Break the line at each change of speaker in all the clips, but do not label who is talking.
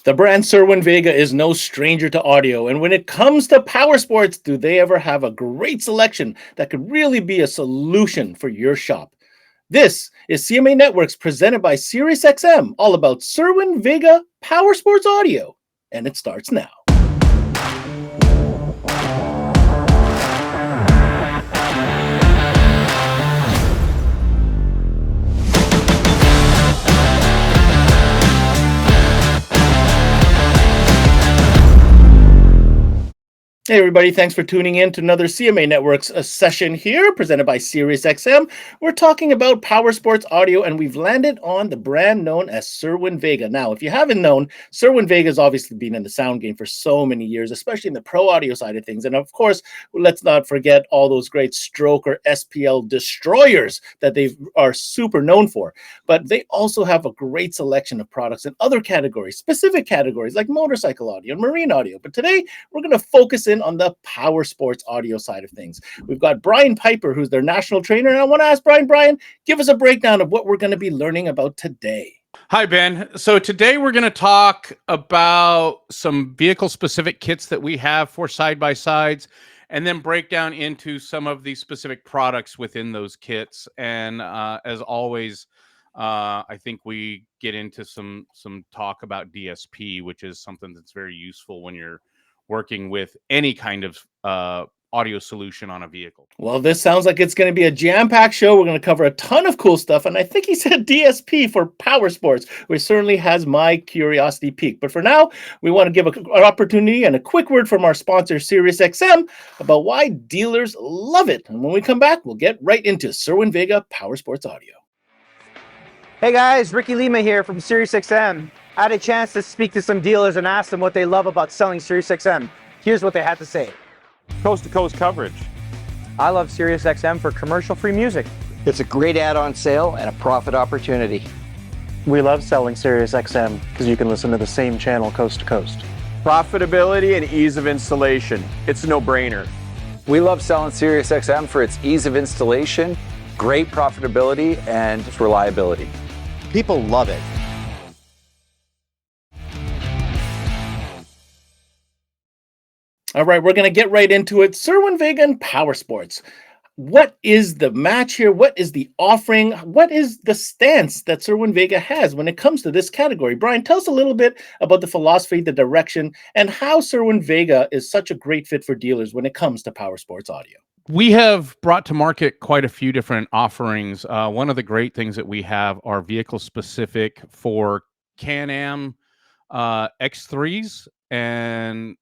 The brand Cerwin Vega is no stranger to audio, and when it comes to power sports, do they ever have a great selection that could really be a solution for your shop? This is CMA Networks presented by SiriusXM, all about Cerwin Vega Power Sports Audio, and it starts now. Hey everybody, thanks for tuning in to another CMA Networks session here presented by SiriusXM. We're talking about power sports audio and we've landed on the brand known as Cerwin Vega. Now, if you haven't known, Cerwin Vega has obviously been in the sound game for so many years, especially in the pro audio side of things. And of course, let's not forget all those great stroke or SPL destroyers that they are super known for. But they also have a great selection of products in other categories, specific categories like motorcycle audio and marine audio. But today, we're going to focus in on the power sports audio side of things. We've got Brian Piper, who's their national trainer, and I want to ask Brian, give us a breakdown of what we're going to be learning about today.
Hi, Ben. So today we're going to talk about some vehicle-specific kits that we have for side-by-sides, and then break down into some of the specific products within those kits. And as always, I think we get into some talk about DSP, which is something that's very useful when you're working with any kind of audio solution on a vehicle.
Well, this sounds like it's going to be a jam-packed show. We're going to cover a ton of cool stuff, and I think he said DSP for power sports, which certainly has my curiosity peaked. But for now, we want to give an opportunity and a quick word from our sponsor, SiriusXM, about why dealers love it. And when we come back, we'll get right into Cerwin Vega Power Sports Audio.
Hey guys, Ricky Lima here from SiriusXM. I had a chance to speak to some dealers and ask them what they love about selling SiriusXM. Here's what they had to say.
Coast-to-coast coverage.
I love SiriusXM for commercial-free music.
It's a great add-on sale and a profit opportunity.
We love selling SiriusXM because you can listen to the same channel coast to coast.
Profitability and ease of installation. It's a no-brainer.
We love selling SiriusXM for its ease of installation, great profitability, and reliability.
People love it.
All right, we're going to get right into it. Cerwin Vega and Power Sports. What is the match here? What is the offering? What is the stance that Cerwin Vega has when it comes to this category? Brian, tell us a little bit about the philosophy, the direction, and how Cerwin Vega is such a great fit for dealers when it comes to power sports audio.
We have brought to market quite a few different offerings. One of the great things that we have are vehicle specific for Can-Am X3s and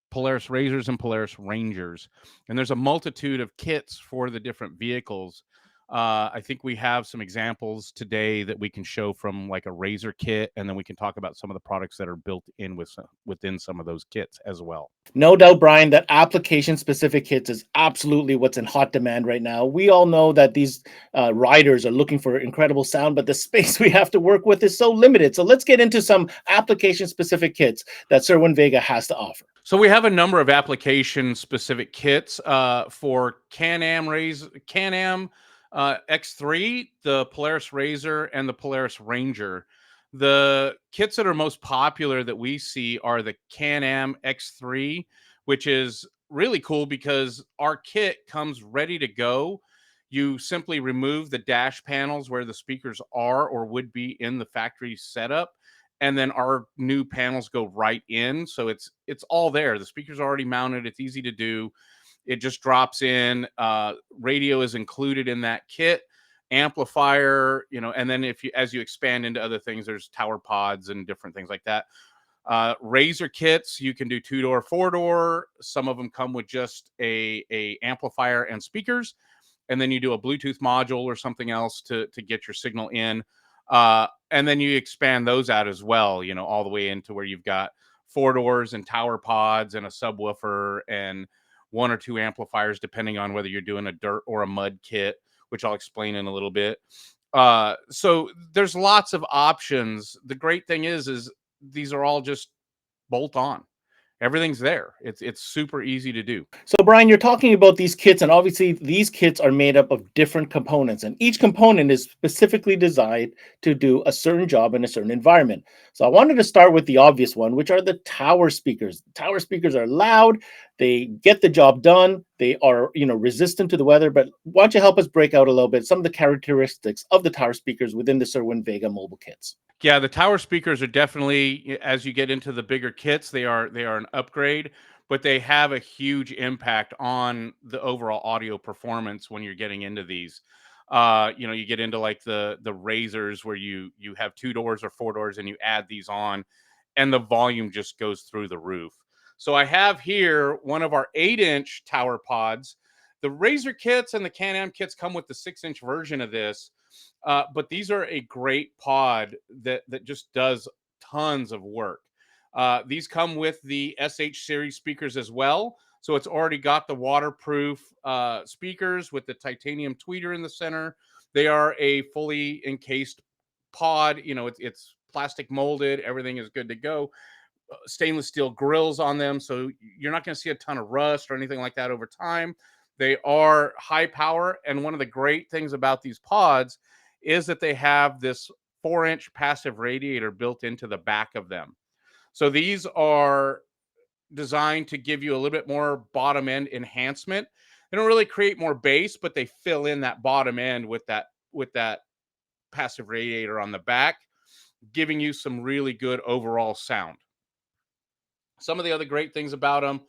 Polaris Razors and Polaris Rangers. And there's a multitude of kits for the different vehicles. I think we have some examples today that we can show from like a Razor kit, and then we can talk about some of the products that are built in within some of those kits as well.
No doubt, Brian, that application-specific kits is absolutely what's in hot demand right now. We all know that these riders are looking for incredible sound, but the space we have to work with is so limited. So let's get into some application-specific kits that Cerwin Vega has to offer.
So we have a number of application-specific kits for Can-Am X3, the Polaris Razor, and the Polaris Ranger. The kits that are most popular that we see are the Can-Am X3, which is really cool because our kit comes ready to go. You simply remove the dash panels where the speakers are or would be in the factory setup, and then our new panels go right in. So it's all there. The speakers are already mounted. It's easy to do. It just drops in. Radio is included in that kit, amplifier, and then as you expand into other things, there's tower pods and different things like that. Razor kits, you can do 2-door, 4-door. Some of them come with just a amplifier and speakers, and then you do a Bluetooth module or something else to get your signal in. And then you expand those out as well, all the way into where you've got 4 doors and tower pods and a subwoofer and 1 or 2 amplifiers, depending on whether you're doing a dirt or a mud kit, which I'll explain in a little bit. So there's lots of options. The great thing is these are all just bolt on. everything's there. It's super easy to do.
So, Brian, you're talking about these kits, and obviously, these kits are made up of different components, and each component is specifically designed to do a certain job in a certain environment. So, I wanted to start with the obvious one, which are the tower speakers. Tower speakers are loud, they get the job done, they are, resistant to the weather. But why don't you help us break out a little bit some of the characteristics of the tower speakers within the Cerwin Vega mobile kits?
Yeah, the tower speakers are definitely, as you get into the bigger kits, they are an upgrade, but they have a huge impact on the overall audio performance when you're getting into these. You get into like the razors where you have two doors or four doors and you add these on, and the volume just goes through the roof. So I have here one of our 8-inch tower pods. The Razor kits and the Can-Am kits come with the 6-inch version of this, but these are a great pod that just does tons of work. These come with the SH series speakers as well. So it's already got the waterproof speakers with the titanium tweeter in the center. They are a fully encased pod. It's plastic molded. Everything is good to go. Stainless steel grills on them, so you're not going to see a ton of rust or anything like that over time. They are high power, and one of the great things about these pods is that they have this 4-inch passive radiator built into the back of them. So these are designed to give you a little bit more bottom end enhancement. They don't really create more bass, but they fill in that bottom end with that passive radiator on the back, giving you some really good overall sound. Some of the other great things about them,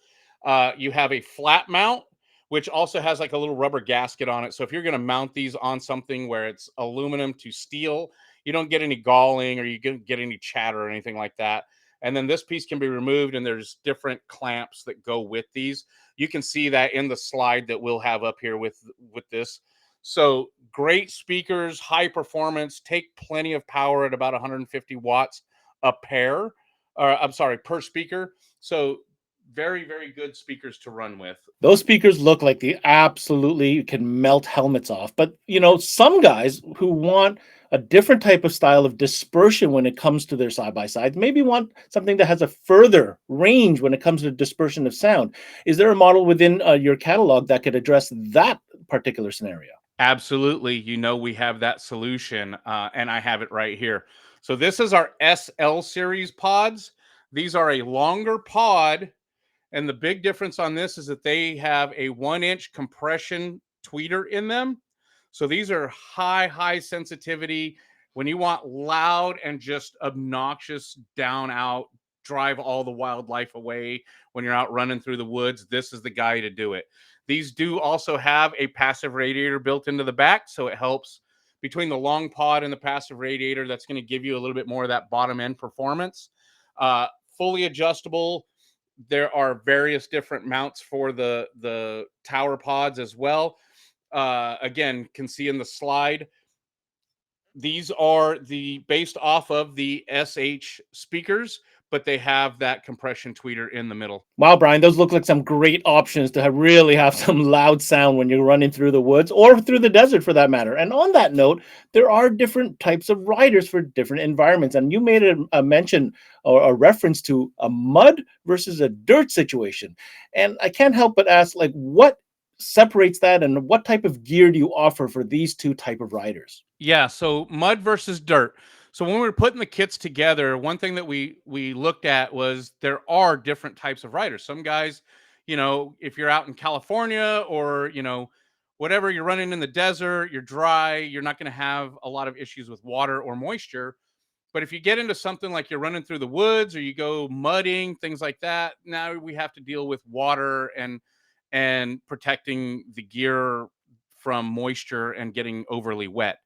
you have a flat mount, which also has like a little rubber gasket on it. So if you're going to mount these on something where it's aluminum to steel, you don't get any galling or you don't get any chatter or anything like that. And then this piece can be removed, and there's different clamps that go with these. You can see that in the slide that we'll have up here with this. So great speakers, high performance, take plenty of power at about 150 watts a pair, or I'm sorry, per speaker. So very, very good speakers to run with.
Those speakers look like they absolutely can melt helmets off. But, some guys who want a different type of style of dispersion when it comes to their side by sides maybe want something that has a further range when it comes to dispersion of sound. Is there a model within your catalog that could address that particular scenario?
Absolutely. We have that solution, and I have it right here. So this is our SL series pods. These are a longer pod. And the big difference on this is that they have a 1-inch compression tweeter in them. So these are high sensitivity. When you want loud and just obnoxious down out, drive all the wildlife away when you're out running through the woods, this is the guy to do it. These do also have a passive radiator built into the back. So it helps between the long pod and the passive radiator. That's going to give you a little bit more of that bottom end performance. Fully adjustable. There are various different mounts for the tower pods as well. Again, can see in the slide, these are based off of the SH speakers, but they have that compression tweeter in the middle.
Wow, Brian, those look like some great options to really have some loud sound when you're running through the woods or through the desert for that matter. And on that note, there are different types of riders for different environments. And you made a mention or a reference to a mud versus a dirt situation. And I can't help but ask, like, what separates that and what type of gear do you offer for these two type of riders?
Yeah, so mud versus dirt. So when we were putting the kits together, one thing that we looked at was there are different types of riders. Some guys, if you're out in California or, whatever, you're running in the desert, you're dry, you're not going to have a lot of issues with water or moisture. But if you get into something like you're running through the woods or you go mudding, things like that, now we have to deal with water and protecting the gear from moisture and getting overly wet.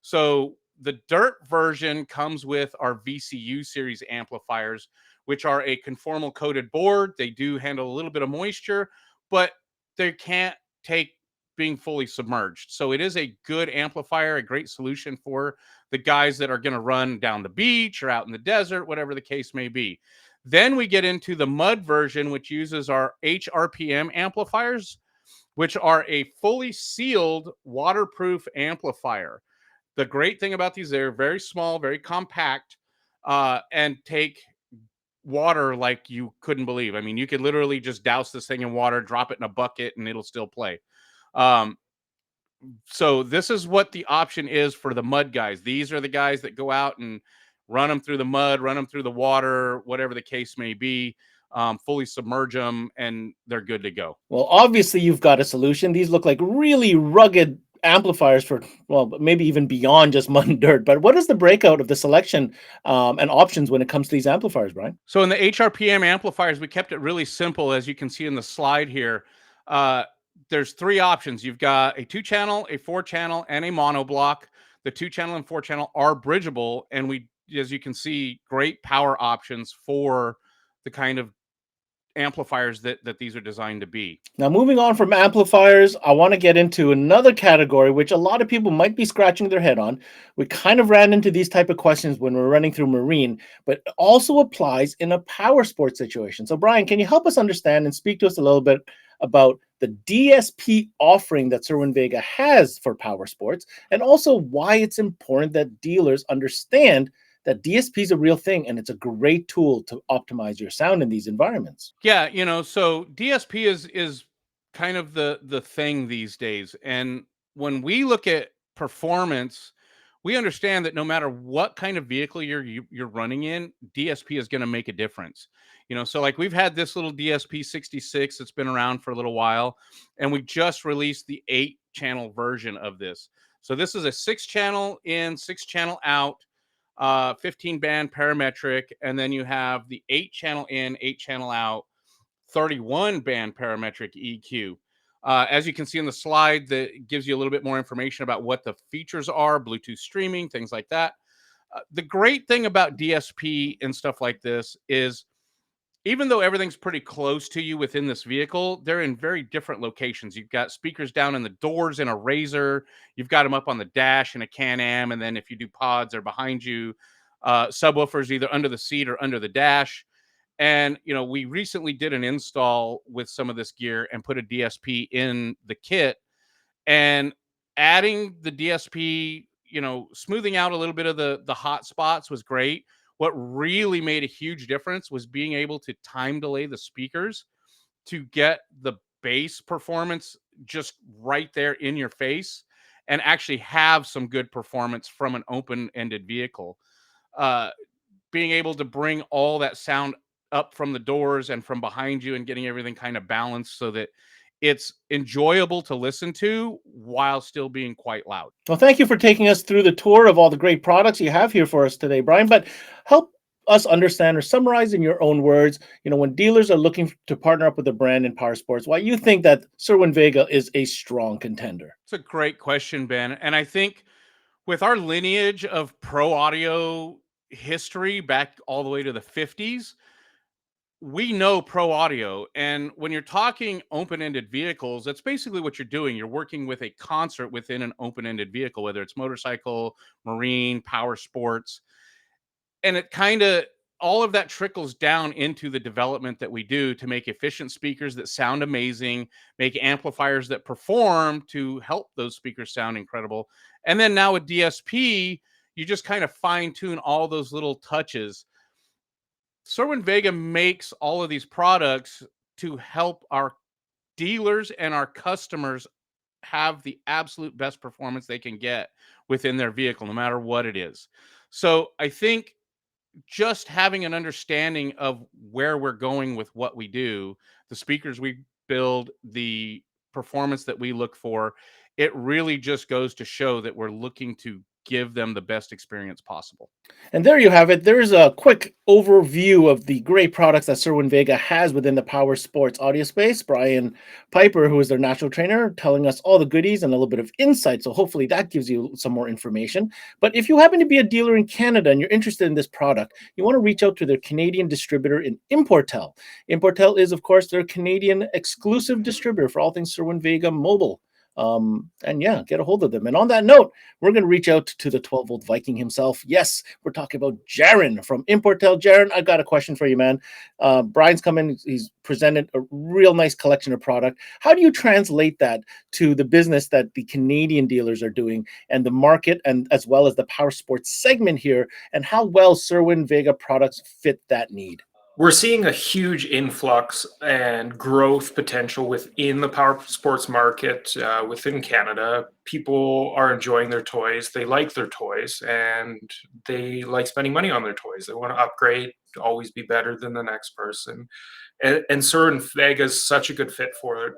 So the dirt version comes with our VCU series amplifiers, which are a conformal coated board. They do handle a little bit of moisture, but they can't take being fully submerged. So it is a good amplifier, a great solution for the guys that are going to run down the beach or out in the desert, whatever the case may be. Then we get into the mud version, which uses our HRPM amplifiers, which are a fully sealed waterproof amplifier. The great thing about these, they're very small, very compact, and take water like you couldn't believe. I mean, you could literally just douse this thing in water, drop it in a bucket, and it'll still play. Um, so this is what the option is for the mud guys. These are the guys that go out and run them through the mud, run them through the water, whatever the case may be, fully submerge them, and they're good to go.
Well, obviously you've got a solution. These look like really rugged amplifiers for, well, maybe even beyond just mud and dirt. But what is the breakout of the selection and options when it comes to these amplifiers, Brian?
So in the HRPM amplifiers, we kept it really simple, as you can see in the slide here. There's three options. You've got a 2-channel, a 4-channel, and a monoblock. The 2-channel and 4-channel are bridgeable, and we, as you can see, great power options for the kind of amplifiers that these are designed to be.
Now, moving on from amplifiers, I want to get into another category, which a lot of people might be scratching their head on. We kind of ran into these type of questions when we're running through marine, but it also applies in a power sports situation. So, Brian, can you help us understand and speak to us a little bit about the DSP offering that Cerwin Vega has for power sports, and also why it's important that dealers understand that DSP is a real thing and it's a great tool to optimize your sound in these environments?
Yeah, so DSP is kind of the thing these days. And when we look at performance, we understand that no matter what kind of vehicle you're running in, DSP is going to make a difference. So like we've had this little DSP 66 that's been around for a little while, and we just released the 8-channel version of this. So this is a 6-channel in, 6-channel out, 15 band parametric, and then you have the 8-channel in, 8-channel out, 31 band parametric EQ. As you can see in the slide, that gives you a little bit more information about what the features are, Bluetooth streaming, things like that. The great thing about DSP and stuff like this is, even though everything's pretty close to you within this vehicle, they're in very different locations. You've got speakers down in the doors in a Razor. You've got them up on the dash in a Can-Am. And then if you do pods, they're behind you. Subwoofers either under the seat or under the dash. And, we recently did an install with some of this gear and put a DSP in the kit. And adding the DSP, smoothing out a little bit of the hot spots was great. What really made a huge difference was being able to time delay the speakers to get the bass performance just right there in your face and actually have some good performance from an open-ended vehicle. Being able to bring all that sound up from the doors and from behind you and getting everything kind of balanced so that it's enjoyable to listen to while still being quite loud.
Well, thank you for taking us through the tour of all the great products you have here for us today, Brian. But help us understand, or summarize in your own words, when dealers are looking to partner up with a brand in power sports, why you think that Cerwin Vega is a strong contender.
It's a great question, Ben. And I think with our lineage of pro audio history back all the way to the 50s, we know pro audio. And when you're talking open-ended vehicles, that's basically what you're doing. You're working with a concert within an open-ended vehicle, whether it's motorcycle, marine, power sports. And it kind of, all of that trickles down into the development that we do to make efficient speakers that sound amazing, make amplifiers that perform to help those speakers sound incredible. And then now with DSP, you just kind of fine tune all those little touches. Cerwin Vega makes all of these products to help our dealers and our customers have the absolute best performance they can get within their vehicle, no matter what it is. So I think just having an understanding of where we're going with what we do, the speakers we build, the performance that we look for, it really just goes to show that we're looking to give them the best experience possible.
And there you have it. There's a quick overview of the great products that Cerwin Vega has within the power sports audio space. Brian Piper, who is their national trainer, telling us all the goodies and a little bit of insight. So hopefully that gives you some more information. But if you happen to be a dealer in Canada and you're interested in this product, you want to reach out to their Canadian distributor in Importel. Importel is, of course, their Canadian exclusive distributor for all things Cerwin Vega mobile. And yeah, get a hold of them. And on that note, we're going to reach out to the 12-volt Viking himself. Yes, we're talking about Jaron from Importel. Jaron, I got a question for you, man. Brian's come in. He's presented a real nice collection of product. How do you translate that to the business that the Canadian dealers are doing and the market, and as well as the power sports segment here, and how well Cerwin Vega products fit that need?
We're seeing a huge influx and growth potential within the power sports market within Canada. People are enjoying their toys. They like their toys and they like spending money on their toys. They want to upgrade, to always be better than the next person. And Cerwin Vega is such a good fit for it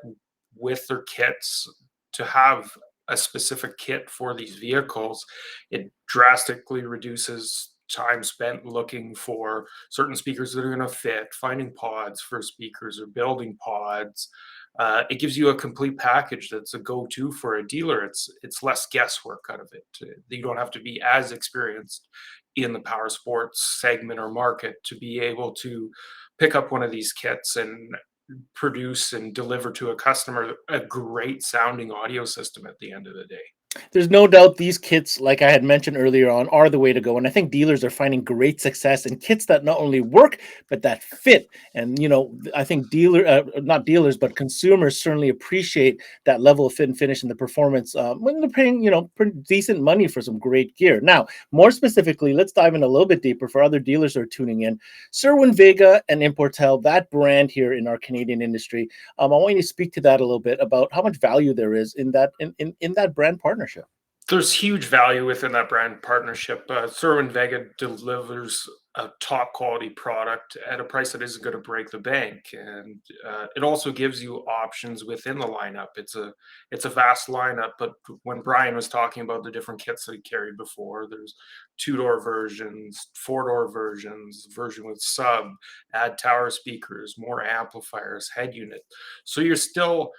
with their kits to have a specific kit for these vehicles. It drastically reduces time spent looking for certain speakers that are going to fit, finding pods for speakers or building pods. It gives you a complete package that's a go-to for a dealer. It's less guesswork out of it. You don't have to be as experienced in the power sports segment or market to be able to pick up one of these kits and produce and deliver to a customer a great sounding audio system at the end of the day.
There's no doubt these kits, like I had mentioned earlier on, are the way to go. And I think dealers are finding great success in kits that not only work, but that fit. And, I think not dealers, but consumers certainly appreciate that level of fit and finish and the performance when they're paying, pretty decent money for some great gear. Now, more specifically, let's dive in a little bit deeper for other dealers who are tuning in. Cerwin Vega and Importel, that brand here in our Canadian industry, I want you to speak to that a little bit about how much value there is in that in that brand partnership.
There's huge value within that brand partnership. Cerwin Vega delivers a top quality product at a price that isn't going to break the bank, and it also gives you options within the lineup. It's a vast lineup, but when Brian was talking about the different kits that he carried before, there's 2-door versions, 4-door versions, version with sub, add tower speakers, more amplifiers, head unit. So you're still,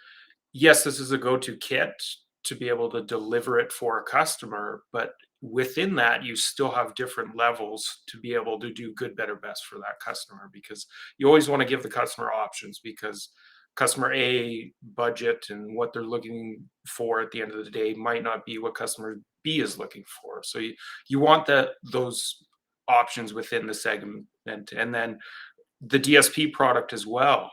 yes, this is a go-to kit to be able to deliver it for a customer, but within that you still have different levels to be able to do good, better, best for that customer, because you always want to give the customer options, because customer A budget and what they're looking for at the end of the day might not be what customer B is looking for. So you want those options within the segment, and then the DSP product as well.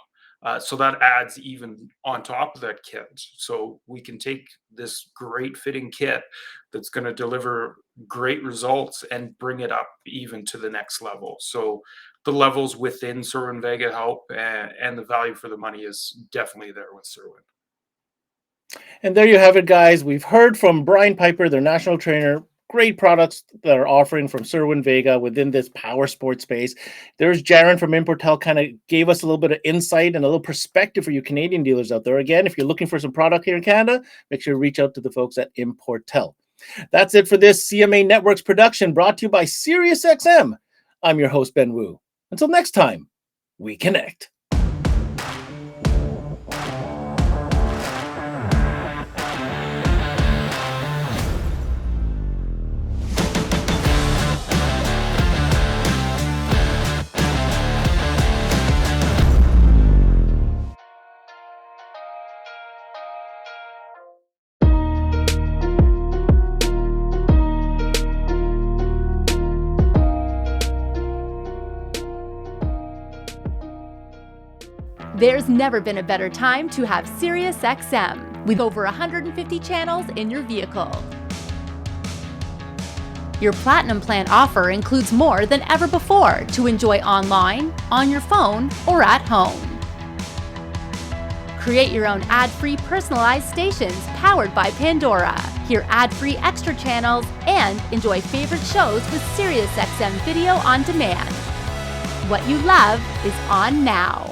So that adds even on top of that kit. So we can take this great fitting kit that's going to deliver great results and bring it up even to the next level. So the levels within Cerwin Vega help, and the value for the money is definitely there with Cerwin.
And there you have it, guys. We've heard from Brian Piper, their national trainer. Great products that are offering from Cerwin Vega within this power sports space. There's Jaron from Importel, kind of gave us a little bit of insight and a little perspective for you Canadian dealers out there. Again, if you're looking for some product here in Canada, make sure to reach out to the folks at Importel. That's it for this CMA Networks production brought to you by SiriusXM. I'm your host, Ben Wu. Until next time, we connect.
There's never been a better time to have SiriusXM with over 150 channels in your vehicle. Your Platinum Plan offer includes more than ever before to enjoy online, on your phone, or at home. Create your own ad-free personalized stations powered by Pandora. Hear ad-free extra channels and enjoy favorite shows with SiriusXM Video on Demand. What you love is on now.